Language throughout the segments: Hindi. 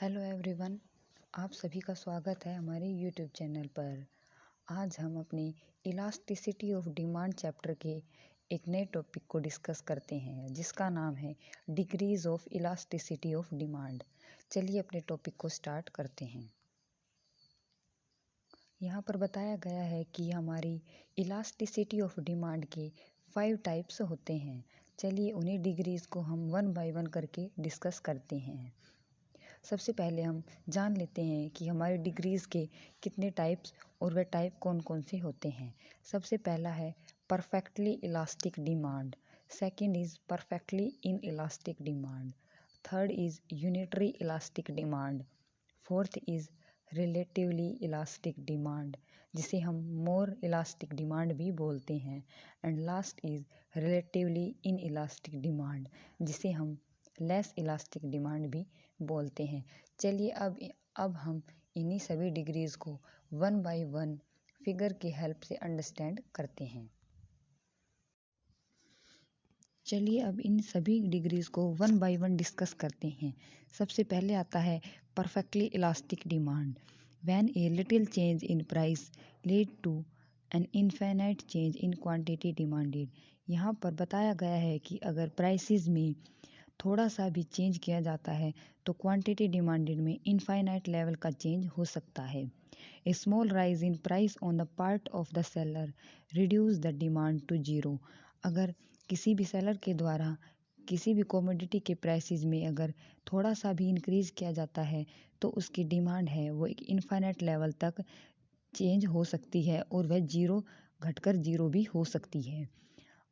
हेलो एवरीवन, आप सभी का स्वागत है हमारे यूट्यूब चैनल पर। आज हम अपने इलास्टिसिटी ऑफ डिमांड चैप्टर के एक नए टॉपिक को डिस्कस करते हैं जिसका नाम है degrees of elasticity of demand. चलिए अपने टॉपिक को स्टार्ट करते हैं। यहाँ पर बताया गया है कि हमारी इलास्टिसिटी ऑफ डिमांड के 5 टाइप्स होते हैं। चलिए उन्हीं डिग्रीज को हम वन बाय वन करके डिस्कस करते हैं। सबसे पहले हम जान लेते हैं कि हमारे डिग्रीज के कितने टाइप्स और वह टाइप कौन कौन से होते हैं। सबसे पहला है perfectly elastic demand, second is perfectly inelastic demand, third is unitary elastic demand, fourth is relatively elastic demand जिसे हम मोर इलास्टिक डिमांड भी बोलते हैं, and last is relatively in elastic demand जिसे हम लेस इलास्टिक डिमांड भी बोलते हैं। चलिए अब हम इन्हीं सभी डिग्रीज को वन बाय वन फिगर की हेल्प से अंडरस्टैंड करते हैं। चलिए अब इन सभी डिग्रीज को वन बाय वन डिस्कस करते हैं। सबसे पहले आता है perfectly elastic demand, when a little change in price lead to an infinite change in quantity demanded. यहाँ पर बताया गया है कि अगर प्राइसेस में थोड़ा सा भी चेंज किया जाता है तो क्वांटिटी डिमांडेड में इनफाइनाइट लेवल का चेंज हो सकता है। A small rise in price on the part of the seller reduce the demand to zero. अगर किसी भी सेलर के द्वारा किसी भी कमोडिटी के प्राइसेस में अगर थोड़ा सा भी इंक्रीज किया जाता है तो उसकी डिमांड है वो एक इनफाइनाइट लेवल तक चेंज हो सकती है और वह जीरो घटकर जीरो भी हो सकती है।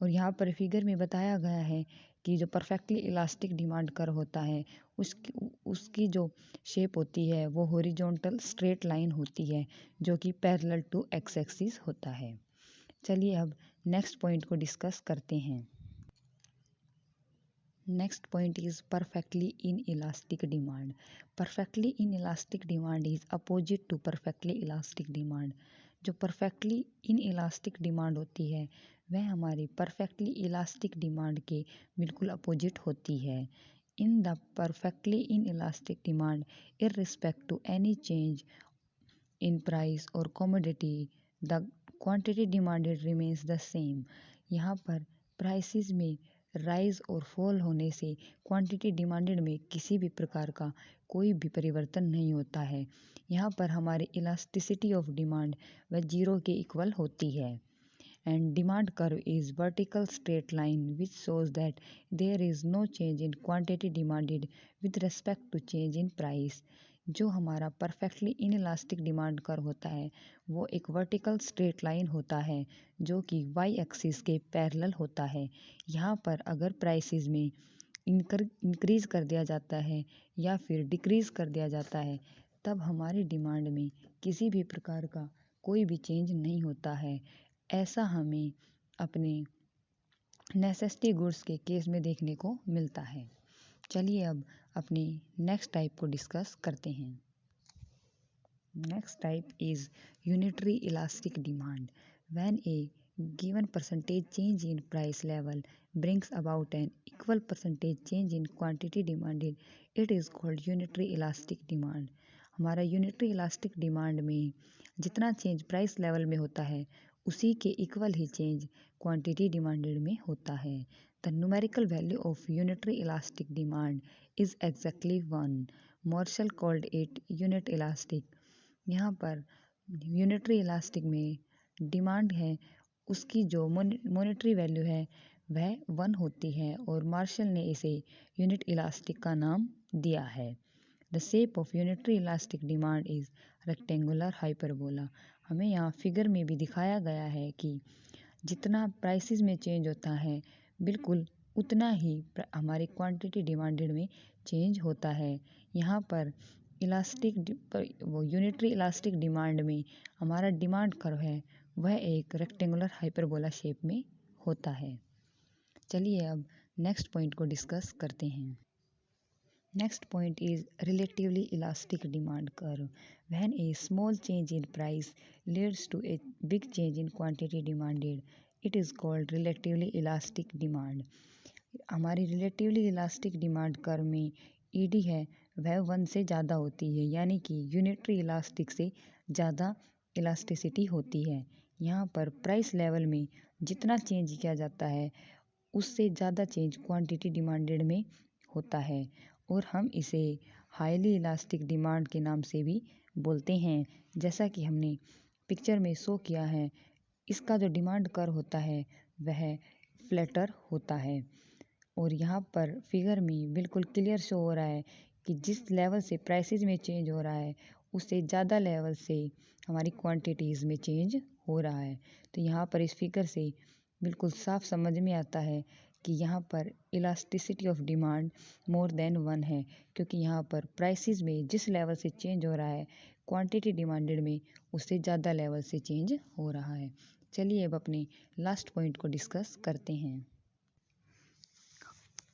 और यहाँ पर फिगर में बताया गया है कि जो परफेक्टली इलास्टिक डिमांड कर्व होता है उसकी जो शेप होती है वो हॉरिजॉन्टल स्ट्रेट लाइन होती है जो कि पैरेलल टू एक्स एक्सिस होता है। चलिए अब नेक्स्ट पॉइंट को डिस्कस करते हैं। Next point is perfectly inelastic demand. Perfectly inelastic demand is opposite to perfectly elastic demand. जो परफेक्टली इन इलास्टिक डिमांड होती है वह हमारी परफेक्टली इलास्टिक डिमांड के बिल्कुल अपोजिट होती है। In the perfectly inelastic demand irrespective to any change in price और commodity the quantity demanded remains the same. यहाँ पर प्राइसेस में राइज और फॉल होने से क्वांटिटी डिमांडेड में किसी भी प्रकार का कोई भी परिवर्तन नहीं होता है। यहाँ पर हमारी इलास्टिसिटी ऑफ डिमांड वह जीरो के इक्वल होती है। And demand curve is vertical straight line which shows that there is no change in quantity demanded with respect to change in price। जो हमारा परफेक्टली इनइलास्टिक डिमांड कर्व होता है वो एक वर्टिकल स्ट्रेट लाइन होता है जो कि वाई एक्सिस के पैरेलल होता है। यहाँ पर अगर प्राइसेस में इंक्रीज कर दिया जाता है या फिर डिक्रीज कर दिया जाता है तब हमारी डिमांड में किसी भी प्रकार का कोई भी चेंज नहीं होता है। ऐसा हमें अपने नेसेसिटी गुड्स के केस में देखने को मिलता है। चलिए अब अपनी नेक्स्ट टाइप को डिस्कस करते हैं। Next type is unitary elastic demand, when A given percentage change in price level brings about an equal percentage change in quantity demanded, it is called unitary elastic demand। हमारा यूनिटरी इलास्टिक डिमांड में जितना चेंज प्राइस लेवल में होता है उसी के इक्वल ही चेंज क्वांटिटी डिमांडेड में होता है। The numerical value of unitary elastic demand is exactly 1। Marshall called it unit elastic. यहाँ पर यूनिटरी इलास्टिक में डिमांड है उसकी जो मॉनेटरी वैल्यू है वह 1 होती है और मार्शल ने इसे यूनिट इलास्टिक का नाम दिया है। The shape of unitary elastic demand is rectangular hyperbola. हमें यहाँ फिगर में भी दिखाया गया है कि जितना प्राइसेस में चेंज होता है बिल्कुल उतना ही हमारी क्वांटिटी डिमांडेड में चेंज होता है। यहाँ पर वो यूनिटरी इलास्टिक डिमांड में हमारा डिमांड कर्व है वह एक रेक्टेंगुलर हाइपरबोला शेप में होता है। चलिए अब नेक्स्ट पॉइंट को डिस्कस करते हैं। Next point is relatively elastic demand curve, when a small change in price leads to a big change in quantity demanded, it is called relatively elastic demand. हमारी रिलेटिवली इलास्टिक डिमांड कर्व में ईडी है वह 1 से ज़्यादा होती है, यानी कि यूनिटरी इलास्टिक से ज़्यादा इलास्टिसिटी होती है। यहाँ पर प्राइस लेवल में जितना चेंज किया जाता है उससे ज़्यादा चेंज क्वांटिटी डिमांडेड में होता है और हम इसे हाईली इलास्टिक डिमांड के नाम से भी बोलते हैं। जैसा कि हमने पिक्चर में शो किया है, इसका जो डिमांड कर्व होता है वह फ्लैटर होता है और यहाँ पर फिगर में बिल्कुल क्लियर शो हो रहा है कि जिस लेवल से प्राइसेस में चेंज हो रहा है उससे ज़्यादा लेवल से हमारी क्वांटिटीज़ में चेंज हो रहा है। तो यहाँ पर इस फिगर से बिल्कुल साफ समझ में आता है कि यहाँ पर elasticity of demand more than 1 है, क्योंकि यहाँ पर प्राइसेस में जिस लेवल से चेंज हो रहा है क्वांटिटी डिमांडेड में उससे ज़्यादा लेवल से चेंज हो रहा है। चलिए अब अपने लास्ट पॉइंट को डिस्कस करते हैं।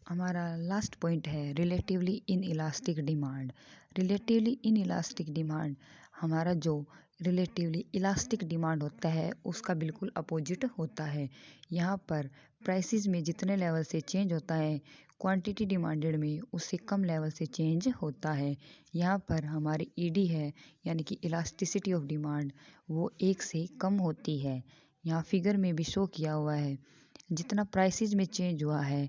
हमारा लास्ट पॉइंट है relatively in elastic demand. Relatively in elastic demand हमारा जो रिलेटिवली इलास्टिक डिमांड होता है उसका बिल्कुल अपोजिट होता है। यहाँ पर प्राइसेस में जितने लेवल से चेंज होता है क्वांटिटी डिमांडेड में उससे कम लेवल से चेंज होता है। यहाँ पर हमारी ईडी है यानी कि इलास्टिसिटी ऑफ डिमांड वो 1 से कम होती है। यहाँ फिगर में भी शो किया हुआ है, जितना प्राइसेस में चेंज हुआ है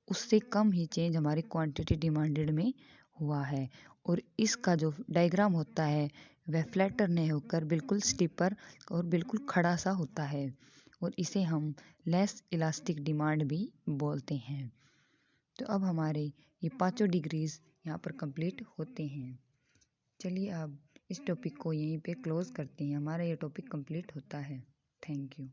उससे कम ही चेंज हमारी क्वांटिटी डिमांडेड में हुआ है और इसका जो डायग्राम होता है वह फ्लैटर नहीं होकर बिल्कुल स्टीपर और बिल्कुल खड़ा सा होता है और इसे हम लेस इलास्टिक डिमांड भी बोलते हैं। तो अब हमारे ये पांचों डिग्रीज यहाँ पर कंप्लीट होते हैं। चलिए अब इस टॉपिक को यहीं पे क्लोज करते हैं। हमारा ये टॉपिक कंप्लीट होता है। Thank you.